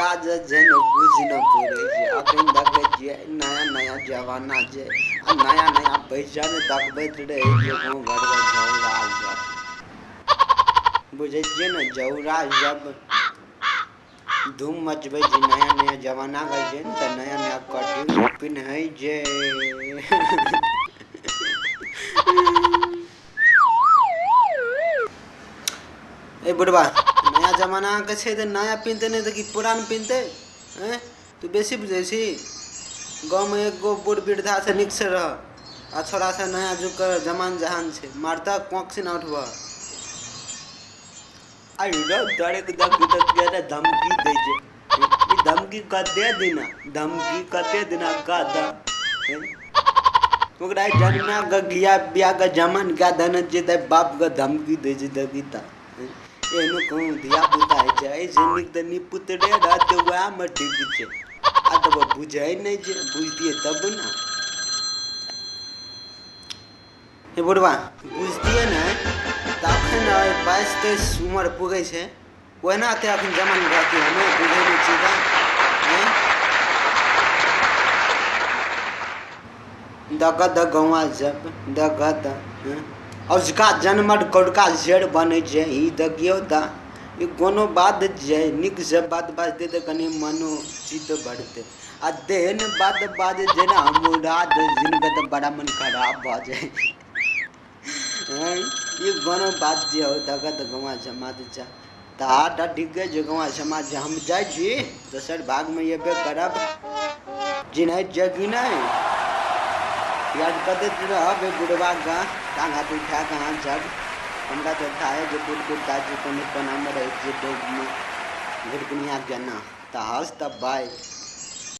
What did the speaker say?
जौरा जे न बुझ न पड़े जे अखन देखै छियै नया नया जमाना जे आ नया नया पैसन देखबैत रहे जे गाँव घरके जौरा जब बुझे छियै ने जौरा जब धूम मचबै जे नया नया जमाना के जे त नया नया कटिंग पिन्है जे ए बुढ़वा नया जमाना के छै त नया पिन्हते नहीं त कि पुरान पिन्हते हैं तू बेसी बुझे छी गाँव में एगो बूढ़ वृद्धा से निक से रह आ छोड़ा से नया जुग के जमान जहान छै मारता कोंक से ना उठबा अरे डरे के धमकी दे छै ई धमकी कते दिना का ओकरा जन्ना के गिया बिया के जमान क्या दन जे बाप के धमकी दे छै दबिता एनो कहूँ धिया पुता है छै ऐसे निक त निपुत्रे रहते वह में ठीक छै आ तब बुझे नहीं छै बुझतिए तब ना हे बुढ़वा बुझतिए ना तखन 22-23 उम्र पुगे छै ओहिना ते अखन जमान रहती हमें बुझे नहीं छी दगद गौवा जब दगद औजका जनमट कोड़का जेड़ बने छै ई देखियो त ई कोनो बात जे निक से बात बाजते त कनी मनो चित बढ़ते आ देहन बात बाजे जेना मुराद जिनके त बड़ा मन खराब भ जाए ये कोनो बात जे हो दगद गौवा समाज जा ता ठीक है गौवा समाज हम जाय छी दोसर भाग में येबे करब जिन्हें जगी नहीं याद करते रह बुढ़वा का टांग हाथ उठा कहाँ जब हमरा तो था है जो बुढ़ दाजू को पना में रहे जो गुड़गुनिया गना ता हंस तब बाय।